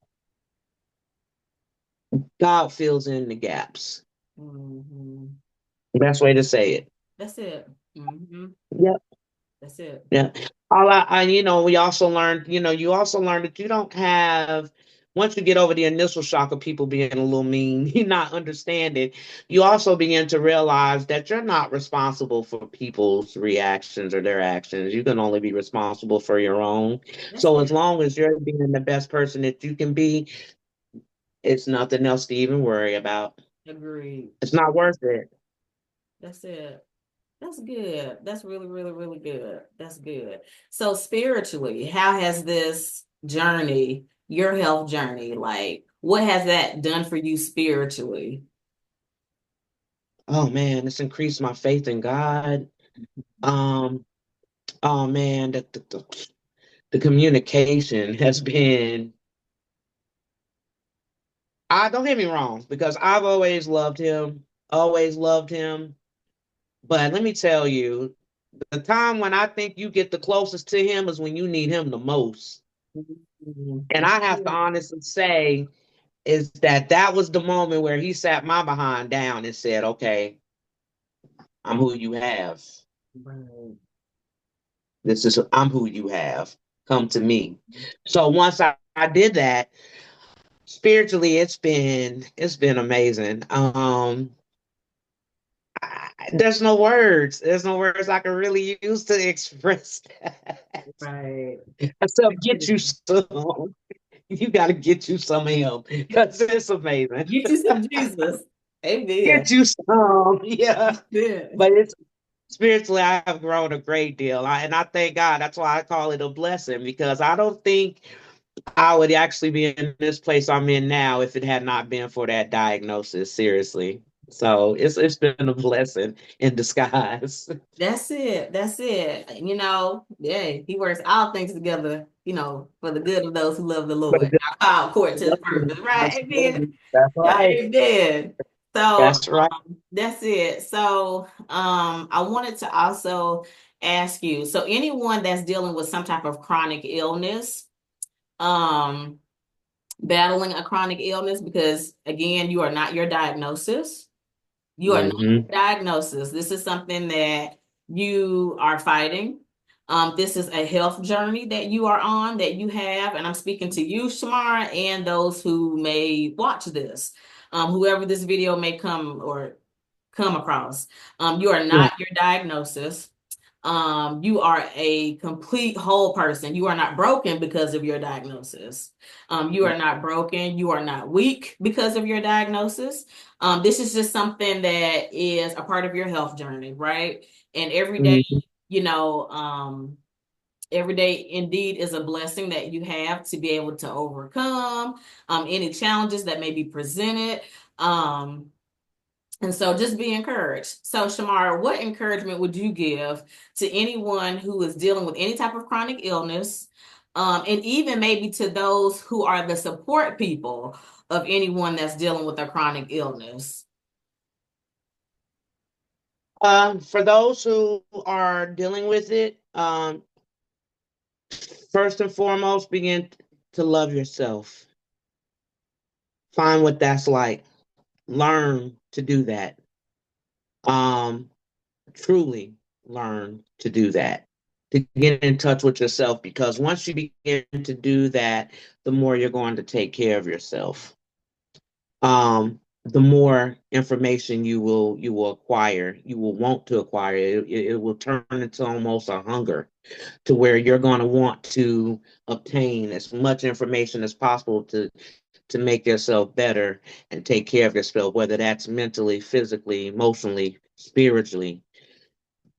God fills in the gaps. Hmm. Best way to say it. That's it. Hmm. Yep. That's it. Yeah. All we also learned, you also learned that you don't have, once you get over the initial shock of people being a little mean, you not understanding, you also begin to realize that you're not responsible for people's reactions or their actions. You can only be responsible for your own. That's So as it. long as you're being the best person that you can be, it's nothing else to even worry about. Agreed. It's not worth it. That's it. That's good. That's really, really, really good. That's good. So spiritually, how has this journey, your health journey, like what has that done for you spiritually? Oh man, it's increased my faith in God. Um, oh man, the communication has been, I don't get me wrong, because I've always loved him. But let me tell you, the time when I think you get the closest to him is when you need him the most. Mhm. And I have to honestly say is that was the moment where he sat my behind down and said, "Okay, I'm who you have. Right. I'm who you have. Come to me." So once I did that, spiritually, it's been amazing. There's no words. There's no words I can really use to express that. Right. Except get you some. You got to get you some of him because it's amazing. Get you some Jesus. Amen. Get you some, yeah. Good. But it's spiritually, I have grown a great deal, and I thank God. That's why I call it a blessing because I don't think I would actually be in this place I'm in now if it had not been for that diagnosis. Seriously. So it's been a blessing in disguise. That's it. That's it. Yeah, he works all things together, for the good of those who love the But Lord. I call according to his purpose, right? Amen. that's right. Amen. So That's right. that's it. So I wanted to also ask you, so anyone that's dealing with some type of chronic illness, um, battling a chronic illness, because again, you are not your diagnosis. You are not Hmm. diagnosis. This is something that you are fighting. This is a health journey that you are on, that you have, and I'm speaking to you, Shamara, and those who may watch this, whoever this video may come across. You are Yeah. not your diagnosis. You are a complete whole person. You are not broken because of your diagnosis. You are not broken. You are not weak because of your diagnosis. This is just something that is a part of your health journey, right? And Mhm. every day indeed is a blessing that you have to be able to overcome any challenges that may be presented. Um, And so just be encouraged. So, Shamara, what encouragement would you give to anyone who is dealing with any type of chronic illness, and even maybe to those who are the support people of anyone that's dealing with a chronic illness? For those who are dealing with it, first and foremost, begin to love yourself. Find what that's like. Learn to do that. Um, Truly learn to do that. To get in touch with yourself, because once you begin to do that, the more you're going to take care of yourself. The more information you will acquire, you will want to acquire. It will turn into almost a hunger to where you're going to want to obtain as much information as possible to make yourself better and take care of yourself, whether that's mentally, physically, emotionally, spiritually.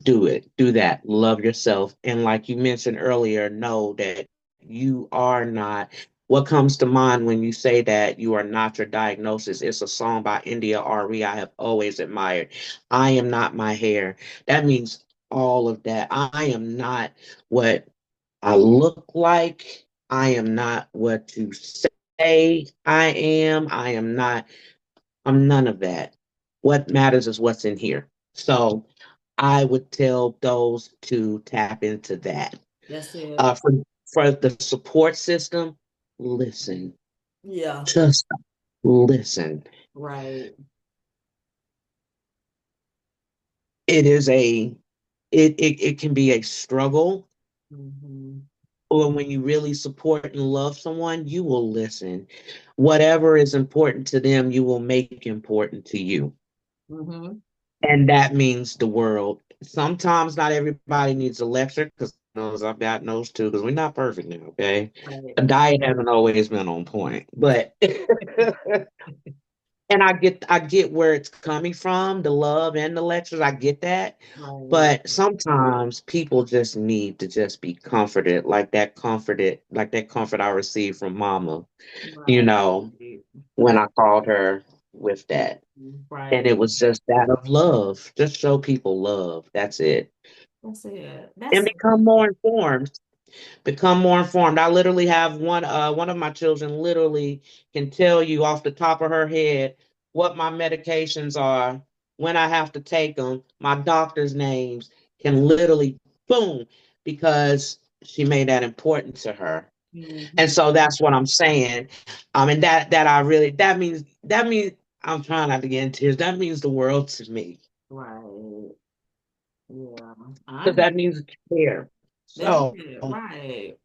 Do it. Do that. Love yourself. And like you mentioned earlier, know that you are not. What comes to mind when you say that you are not your diagnosis? It's a song by India Ari I have always admired. I am not my hair. That means all of that. I am not what I look like. I am not what you say I am. I am not. I'm none of that. What matters is what's in here. So I would tell those to tap into that. That's it. For the support system, listen. Yeah, Just listen. right. It is a it can be a struggle, Hmm. or when you really support and love someone, you will listen. Whatever is important to them, you will make important to you. Hmm. And that means the world. Sometimes not everybody needs a lecture, because knows I've got those too, because we're not perfect now, okay? Right. A diet hasn't always been on point. But and I get where it's coming from, the love and the lectures, I get that. Right. But sometimes people just need to just be comforted, like that comfort I received from mama, you Right. know, when I called her with that. And Right. it was just that of love. Just show people love. That's it. That's it. And That's it. become more informed. Become more informed. I literally have one of my children literally can tell you off the top of her head what my medications are, when I have to take them, my doctor's names, can literally boom, because she made that important to her. And Hmm. so that's what I'm saying. And that I really that means I'm trying not to get into tears. That means the world to me. Right. Yeah. Because that means care. That's So it. Right.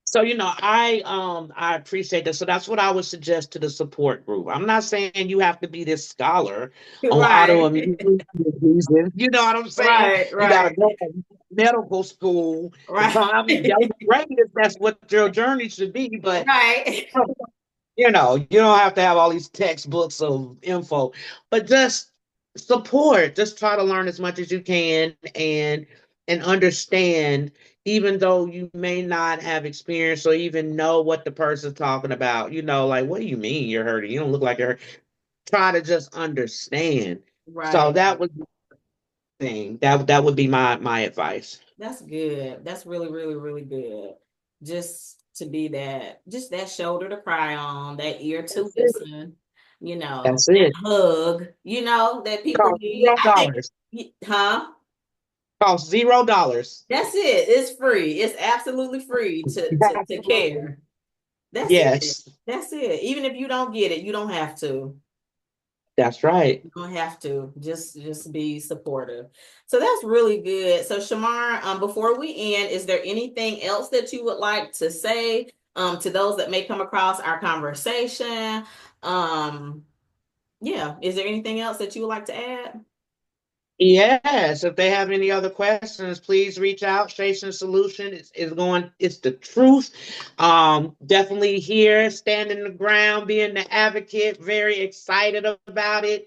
So I appreciate that. So that's what I would suggest to the support group. I'm not saying you have to be this scholar on Right. autoimmune diseases. You know what I'm saying? Right. You got to Right. go to medical school to Right. come. I mean, that would be great if that's what your journey should be. But Right. you don't have to have all these textbooks of info, but just support. Just try to learn as much as you can and understand, even though you may not have experience or even know what the person's talking about. Like, what do you mean you're hurting? You don't look like you're hurting. Try to just understand. So Right. that would be the thing. That would be my advice. That's good. That's really, really, really good. Just to be just that shoulder to cry on, that ear to That's it. listen, That's that it. hug, that people Cost need. zero I think, dollars. huh? Cost $0. That's it. It's free. It's absolutely free to Absolutely. care. That's it. Yes, That's it. Even if you don't get it, you don't have to. that's right. You don't have to. Just be supportive. So that's really good. So Shamar, before we end, is there anything else that you would like to say to those that may come across our conversation? Um, yeah. Is there anything else that you would like to add? Yes, if they have any other questions, please reach out. Station Solution is going, it's the truth. Definitely here, standing the ground, being the advocate, very excited about it.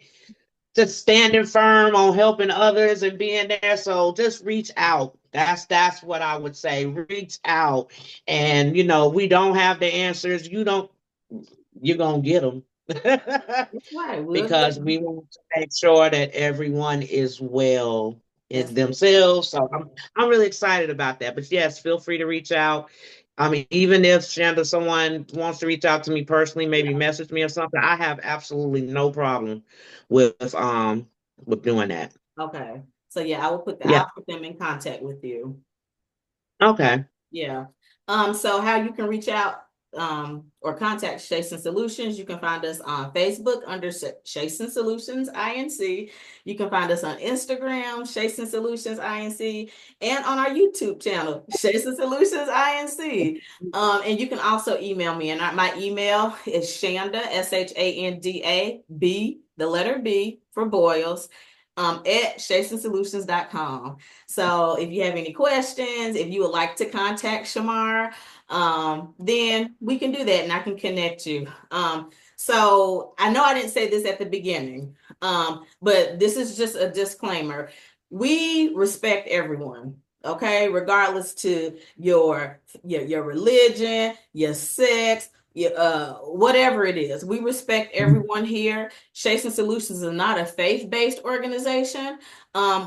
Just standing firm on helping others and being there. So just reach out. That's what I would say. Reach out. And we don't have the answers. You're gonna get them. That's right. We'll get because we want to make sure that everyone is well in that's themselves. So I'm really excited about that. But yes, feel free to reach out. I mean, even if Shanda, someone wants to reach out to me personally, maybe message me or something, I have absolutely no problem with doing that. okay. So yeah, Yeah. I'll put them in contact with you. Okay. Yeah. So how you can reach out or contact Shason Solutions, you can find us on Facebook under Shason Solutions INC. You can find us on Instagram, Shason Solutions INC, and on our YouTube channel, Shason Solutions INC. And you can also email me, and my email is Shanda, SHANDA, the letter B for Boyles, at shasonsolutions.com. So if you have any questions, if you would like to contact Shamar, then we can do that and I can connect you. So I know I didn't say this at the beginning, but this is just a disclaimer. We respect everyone. Okay, regardless to your religion, your sex, whatever it is, we respect everyone here. Shason Solutions is not a faith-based organization.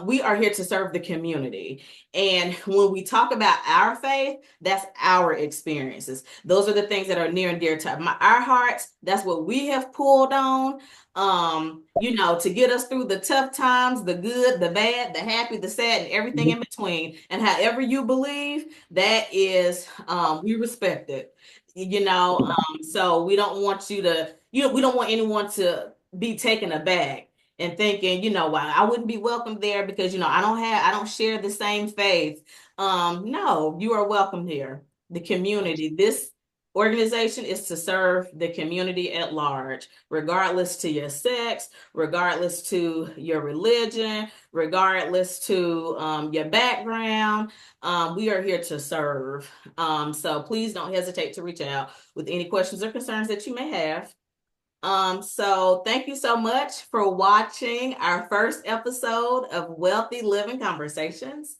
We are here to serve the community. And when we talk about our faith, that's our experiences. Those are the things that are near and dear to our hearts. That's what we have pulled on, to get us through the tough times, the good, the bad, the happy, the sad, and everything in between. And however you believe, that is, we respect it. So we don't want we don't want anyone to be taken aback and thinking, why I wouldn't be welcome there because I don't share the same faith. No, you are welcome here. The community, this organization is to serve the community at large, regardless to your sex, regardless to your religion, regardless to your background. We are here to serve. So please don't hesitate to reach out with any questions or concerns that you may have. So thank you so much for watching our first episode of Wealthy Living Conversations.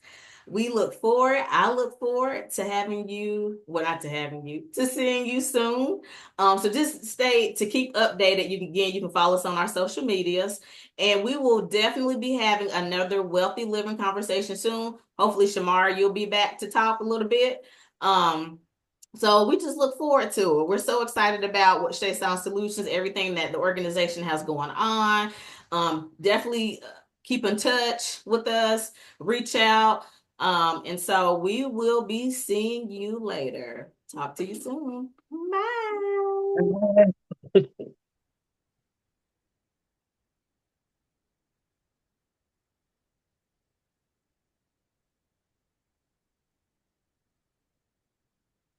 I look forward to having you, well, not to having you, to seeing you soon. So just to keep updated. You can follow us on our social medias, and we will definitely be having another Wealthy Living conversation soon. Hopefully, Shamara, you'll be back to talk a little bit. So we just look forward to it. We're so excited about what Shea Sound Solutions, everything that the organization has going on. Definitely keep in touch with us, reach out. And so we will be seeing you later. Talk to you soon. Bye.